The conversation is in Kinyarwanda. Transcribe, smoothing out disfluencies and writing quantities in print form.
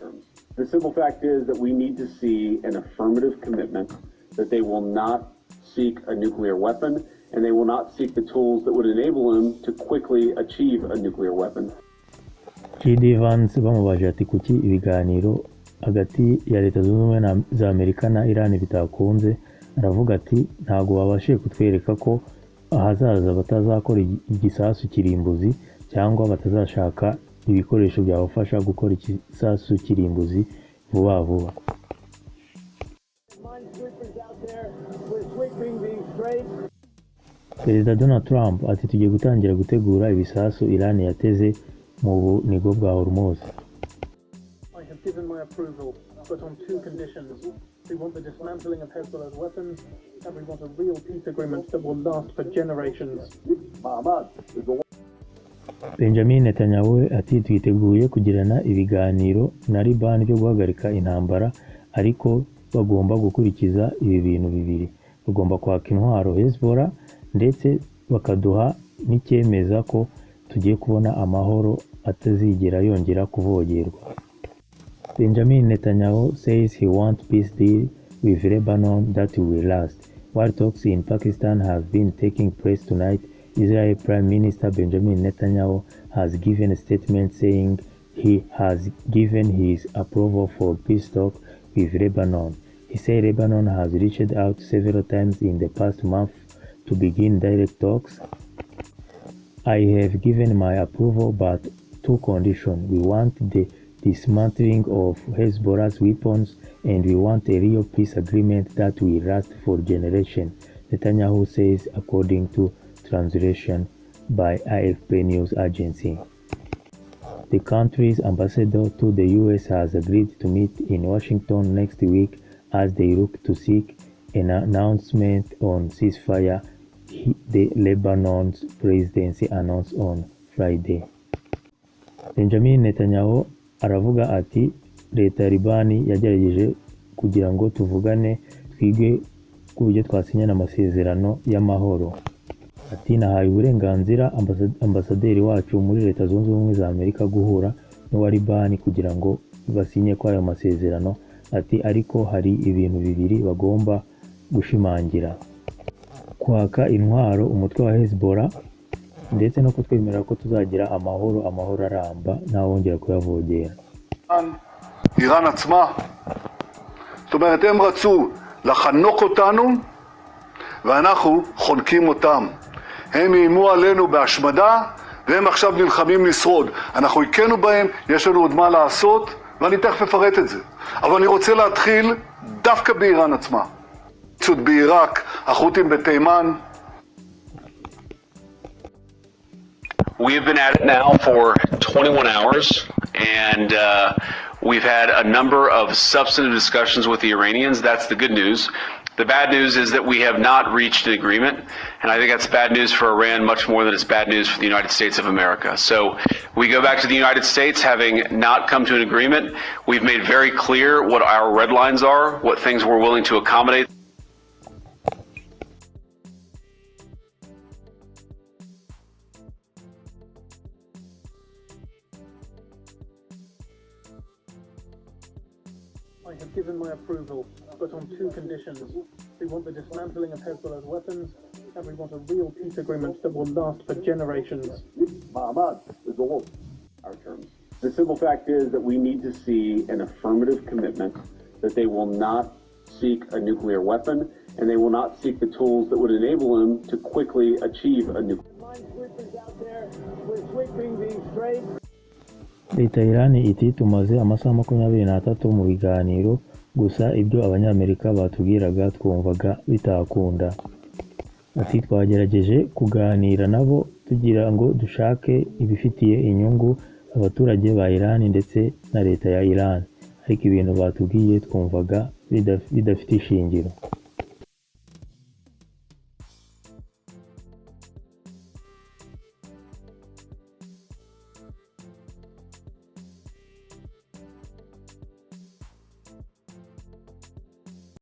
terms. The simple fact is that we need to see an affirmative commitment that they will not seek a nuclear weapon and they will not seek the tools that would enable them to quickly achieve a nuclear weapon. J.D. Vance bamubaje ati kuki ibiganiro hagati ya Leta Zunze Ubumwe za Amerika na Iran bitakunze, aravuga ati ntago babashije kutwereka ko ahazaza batazakora igisasu kirimbuzi cyangwa batazashaka ibikoresho byabafasha gukora igisasu kirimbuzi vuba vuba. Perezida Donald Trump ati tugiye gutangira gutegura ibisasu Iran yateze mu bunigo bwa Hormuz. I have given my approval, but on two conditions. We want the dismantling of Hezbollah's weapons, and we want a real peace agreement that will last for generations. Benjamin Netanyahu ati twiteguye kugirana ibiganiro na Liban byo guhagarika intambara, ariko bagomba gukurikiza ibi bintu bibiri. Bagomba kwaka intwaro Hezbollah ndetse bakaduha n'icyemeza ko tugiye kubona amahoro atazigera yongera kuvogerwa. Benjamin Netanyahu says he wants peace deal with Lebanon that will last. While talks in Pakistan have been taking place tonight, Israel Prime Minister Benjamin Netanyahu has given a statement saying he has given his approval for peace talks with Lebanon. He said Lebanon has reached out several times in the past month to begin direct talks. I have given my approval, but two conditions. We want the dismantling of Hezbollah's weapons, and we want a real peace agreement that will last for generations, Netanyahu says, according to translation by AFP news agency. The country's ambassador to the US has agreed to meet in Washington next week as they look to seek an announcement on ceasefire, the Lebanon's presidency announced on Friday. Benjamin Netanyahu aravuga ati leta ya Libani yagerageje kugira ngo tuvugane twige ku buryo twasinyana amasezerano y'amahoro. Ati nahaye uburenganzira ambasaderi wacu muri Leta Zunze Ubumwe za Amerika guhura n'uwa Libani kugira ngo basinye kwa ayo masezerano. Ati ariko hari ibintu bibiri bagomba gushimangira: kwaka intwaro umutwe wa Hezbollah ndetse no kutwemerera ko tuzagira amahoro aramba ntawongera kuyavogera. איראן עצמה, זאת אומרת הם רצו לחנוק אותנו ואנחנו חונקים אותם. הם איימו עלינו בהשמדה והם עכשיו נלחמים לשרוד. אנחנו הכינו בהם, יש לנו עוד מה לעשות ואני תכף אפרט את זה. אבל אני רוצה להתחיל דווקא באיראן עצמה. בעיראק, החות'ים בתימן. We have been at it now for 21 hours, and we've had a number of substantive discussions with the Iranians. That's the good news. The bad news is that we have not reached an agreement, and I think that's bad news for Iran much more than it's bad news for the United States of America. So we go back to the United States having not come to an agreement. We've made very clear what our red lines are, what things we're willing to accommodate. I have given my approval, but on two conditions. We want the dismantling of Hezbollah's weapons, and we want a real peace agreement that will last for generations. Our terms. The simple fact is that we need to see an affirmative commitment that they will not seek a nuclear weapon and they will not seek the tools that would enable them to quickly achieve a nuclear. Leta ya Iran iti tumaze amasaha 23 mu biganiro, gusa ibyo abanyamerika batubwiraga twumvaga bitakunda. Ati twagerageje kuganira nabo tugira ngo dushake ibifitiye inyungu abaturage ba Iran ndetse na leta ya Iran, ariko ibintu batubwiye twumvaga bidafite ishingiro.